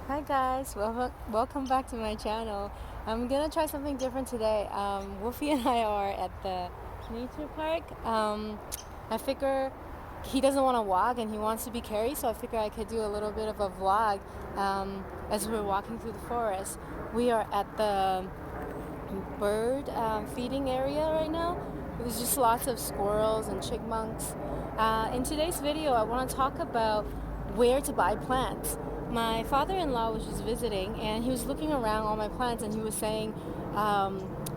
Hi guys, welcome back to my channel. I'm gonna try something different today. Wolfie and I are at the nature park. I figure he doesn't want to walk and he wants to be carried, so I figure I could do a little bit of a vlog as we're walking through the forest. We are at the bird feeding area right now. There's just lots of squirrels and chipmunks. In today's video, I want to talk about where to buy plants. My father-in-law was just visiting and he was looking around all my plants and he was saying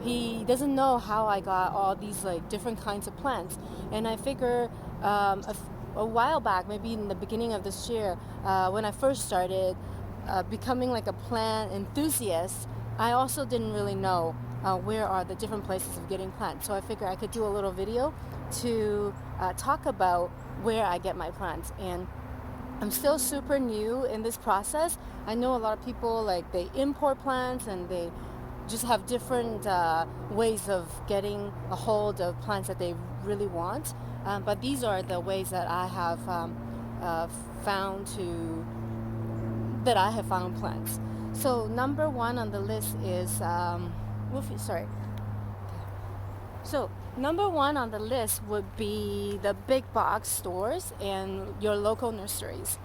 he doesn't know how I got all these like different kinds of plants. And I figure a while back, maybe in the beginning of this year, when I first started becoming like a plant enthusiast, I also didn't really know where are the different places of getting plants. So I figured I could do a little video to talk about where I get my plants. And I'm still super new in this process. I know a lot of people like they import plants and they just have different ways of getting a hold of plants that they really want. But these are the ways that I have found to that I have found plants. So number one on the list is Wolfie. Sorry. So number one on the list would be the big box stores and your local nurseries.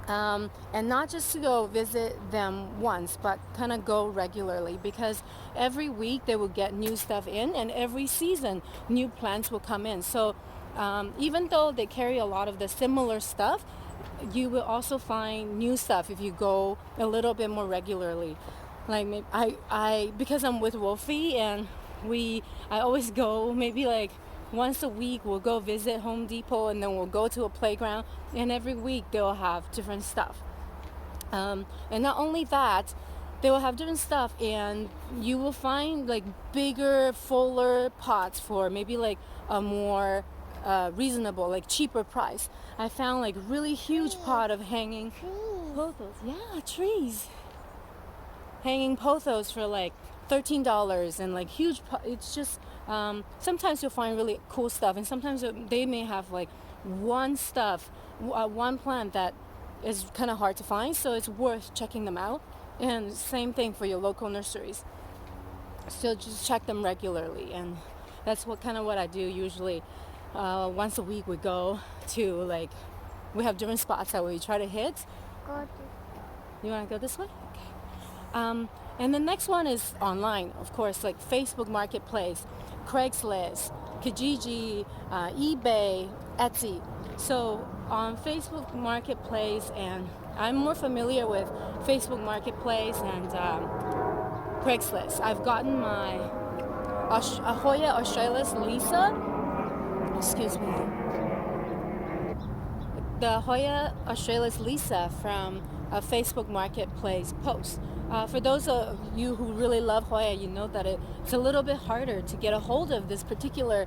And not just to go visit them once, but kind of go regularly because every week they will get new stuff in, and every season new plants will come in. So even though they carry a lot of the similar stuff, you will also find new stuff if you go a little bit more regularly. Like maybe I because I'm with Wolfie and I always go maybe like once a week. We'll go visit Home Depot and then we'll go to a playground, and every week they'll have different stuff. And not only that, they will have different stuff, and you will find like bigger, fuller pots for maybe like a more reasonable, like cheaper price. I found like really huge pot of hanging pothos. Yeah, trees. Hanging pothos for like $13 and like huge. It's just sometimes you'll find really cool stuff, and sometimes they may have like one plant that is kind of hard to find, so it's worth checking them out. And same thing for your local nurseries. So just check them regularly, and that's what I do usually. Once a week we go to like we have different spots that we try to hit. You want to go this way? Okay. And the next one is online, of course, like Facebook Marketplace, Craigslist, Kijiji, eBay, Etsy. So on Facebook Marketplace, and I'm more familiar with Facebook Marketplace and Craigslist. I've gotten my Ahoya Australis Lisa, excuse me, the Hoya Australis Lisa from a Facebook Marketplace post. For those of you who really love Hoya, you know that it's a little bit harder to get a hold of this particular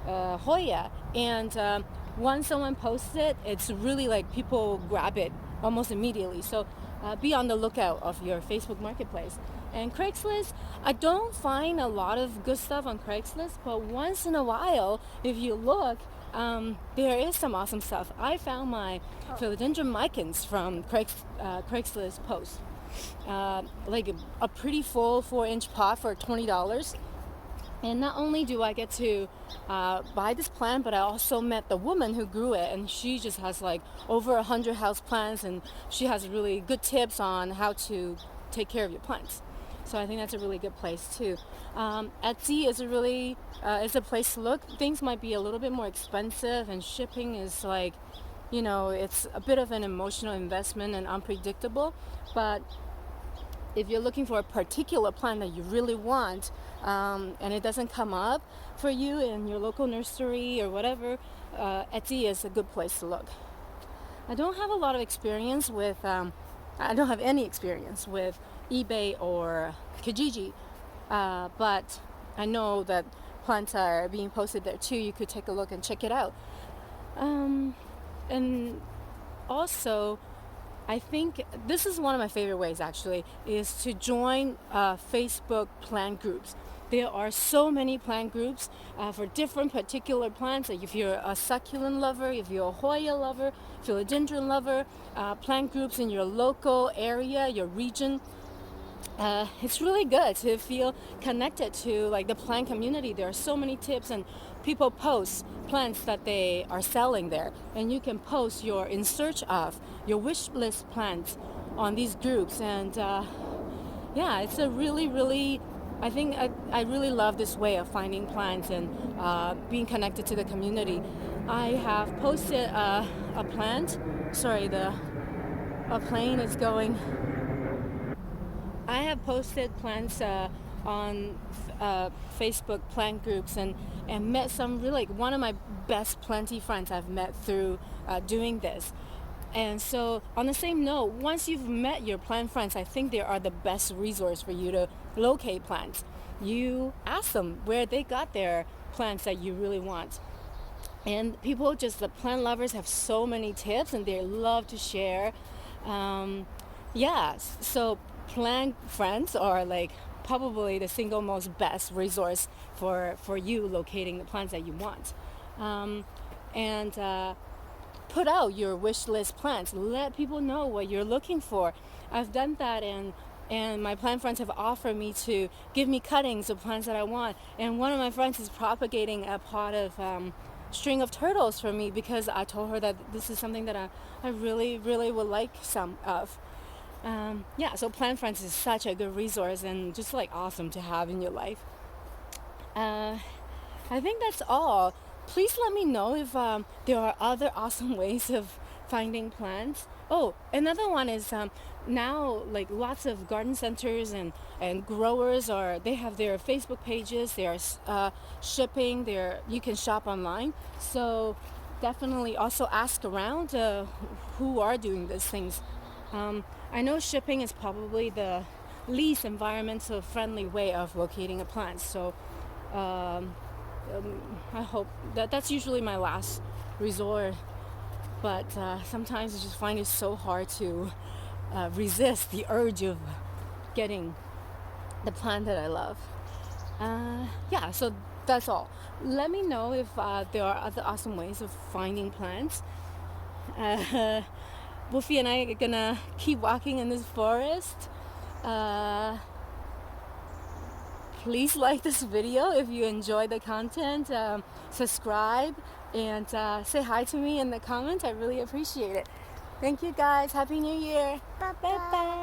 Hoya. And once someone posts it, it's really like people grab it almost immediately. So be on the lookout of your Facebook Marketplace. And Craigslist, I don't find a lot of good stuff on Craigslist, but once in a while, if you look, there is some awesome stuff. I found my philodendron micans from Craigslist post. Like a pretty full 4-inch pot for $20. And not only do I get to buy this plant, but I also met the woman who grew it, and she just has like over 100 house plants, and she has really good tips on how to take care of your plants. So I think that's a really good place too. Etsy is is a place to look. Things might be a little bit more expensive, and shipping is like, it's a bit of an emotional investment and unpredictable. But if you're looking for a particular plant that you really want, and it doesn't come up for you in your local nursery or whatever, Etsy is a good place to look. I don't have a lot of experience with, I don't have any experience with eBay or Kijiji, but I know that plants are being posted there too. You could take a look and check it out. And also, I think this is one of my favorite ways actually, is to join Facebook plant groups. there are so many plant groups for different particular plants. Like if you're a succulent lover, if you're a Hoya lover, philodendron lover, plant groups in your local area, your region. It's really good to feel connected to like the plant community. There are so many tips, and people post plants that they are selling there, and you can post your in search of your wish list plants on these groups. And yeah, it's a really I think I really love this way of finding plants and being connected to the community. I have posted a plant. Sorry, a plane is going. I have posted plants on Facebook plant groups, and met some really, like, one of my best planty friends I've met through doing this. And so, on the same note, once you've met your plant friends, I think they are the best resource for you to locate plants. You ask them where they got their plants that you really want. And people, just the plant lovers, have so many tips and they love to share. Yeah, so plant friends are like probably the single most best resource for you locating the plants that you want. And Put out your wish list plants. Let people know what you're looking for. I've done that, and my plant friends have offered me to give me cuttings of plants that I want. And one of my friends is propagating a pot of string of turtles for me because I told her that this is something that I really would like some of. Yeah, so plant friends is such a good resource and just like awesome to have in your life. I think that's all. Please let me know if there are other awesome ways of finding plants. Oh, another one is now, like, lots of garden centers and growers they have their Facebook pages. They are shipping. You can shop online. So definitely also ask around who are doing these things. I know shipping is probably the least environmental friendly way of locating a plant. So I hope that's usually my last resort. But sometimes I just find it so hard to resist the urge of getting the plant that I love. Yeah, so that's all. Let me know if there are other awesome ways of finding plants. Wolfie and I are gonna keep walking in this forest. Please like this video if you enjoy the content. Subscribe and say hi to me in the comments. I really appreciate it. Thank you guys. Happy New Year. Bye bye.